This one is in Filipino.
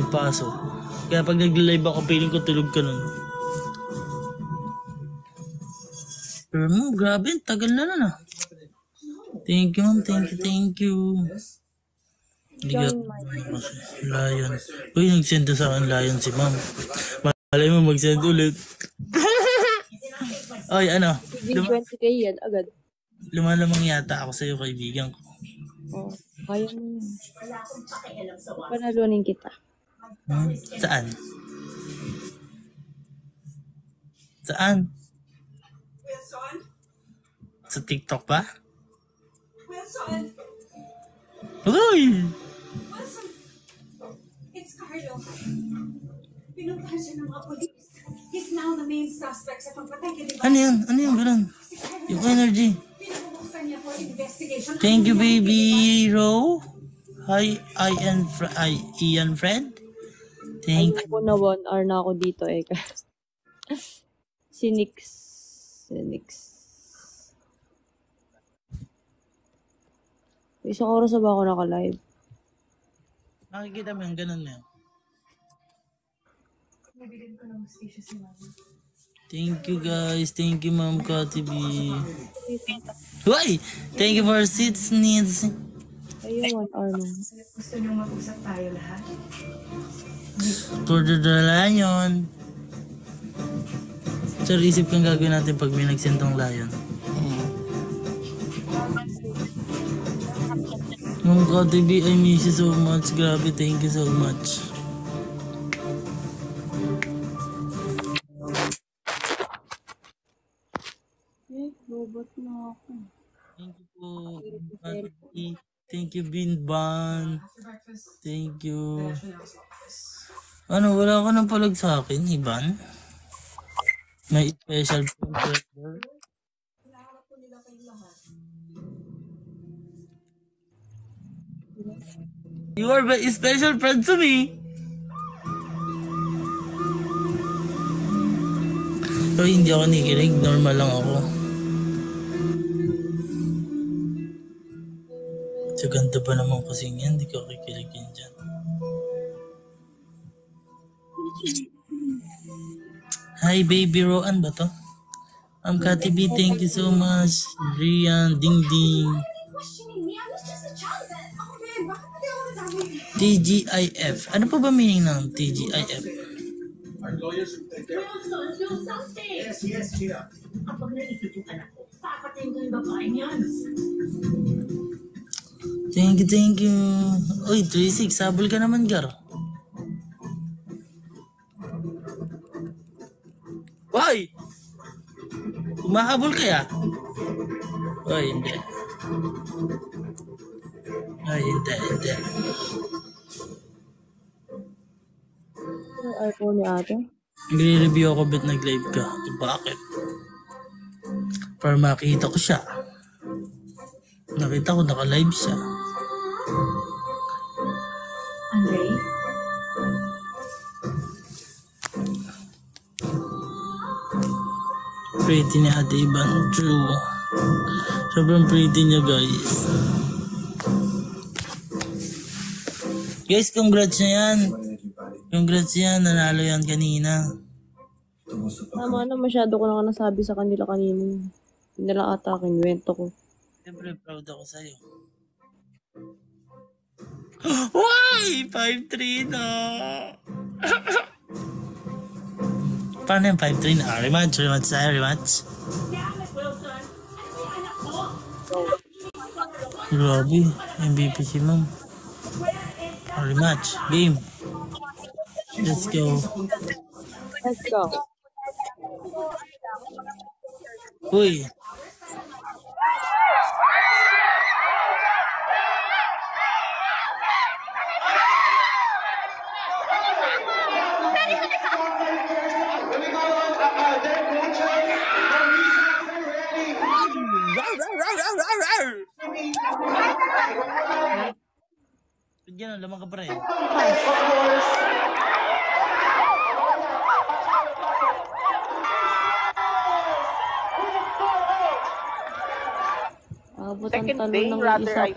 pasok. Kaya pag nag-live ako, feeling ko tulog ka nun. Pero mo, grabe, tagal na nun ah. Thank you, ma'am. Thank you. Lion. Uy, nag-send sa akin Lion si ma'am. Malay mo mag-send ulit. Oy, ano? 20k yan, agad. Lumalamang yata ako sa'yo, kaibigan ko. Oh, kaya mo yun. Panalunin kita. Saan? Saan? Sa TikTok ba? Uy! It's Carlo. Pinuntahan siya ng mga polis. He's now the main suspect sa pagpatay kay Diba. Ano yan? Ano yan? Ganun? Yung energy. Pinabubuksan niya for investigation. Thank you, baby Ro. Hi, Ian Fred. Thank you. Ako na 1 hour na ako dito eh. Si Nix. Isang oras na ba ako naka-live? Nakikita mo yung ganun na yun. Thank you guys. Thank you Ma'am Kati B. Uy! Thank you for seats needs. Ayun, 1 hour na. Gusto niyo mag-usap tayo lahat? For the lion. Sir, isip kang gagawin natin pag may nagsentong lion. Ma'am Kati B, I miss you so much. Grabe, thank you so much. Robot na ako. Thank you po. Thank you, Binban. Thank you. Ano, wala ka nang palag sa akin, Iban? May special friend. You are my special friend to me. Pero hindi ako nakikinig. Normal lang ako. Sa ganda pa naman kasing yan, di ka kikiligin dyan. Hi baby Roan ba to? Kati B, thank you so much. Rian, Ding Ding. TGIF. Ano pa ba meaning ng TGIF? Our lawyers will take care of it. Yes, Chia. Kapag naisip yung anak ko, papatayin ko yung babae niyan. Thank you. Uy, 3-6. Sabol ka naman, Gar. Uy! Umahabol kaya? Uy, hindi. Uy, hindi. Yung iPhone ni ate? Nagre-review ako ba't nag-live ka? Bakit? Para makita ko siya. Nakita ko naka-live siya. Andre? Pretty ni Ate Iban. True. Sobrang pretty niya, guys. Guys, congrats na yan. Congrats yan. Nanalo yan kanina. Tama na, masyado ko na nasabi sa kanila kanina. Hindi nila ata kinuwento ko. Siyempre, proud ako sa'yo. Why? 5-3 na. Paano yung 5-3 na? Rematch tayo, rematch. Grabe, MVP si Ma'am. Rematch, game. Let's go. Uy. Diyan, lamang ka pa rin. Second day, rather,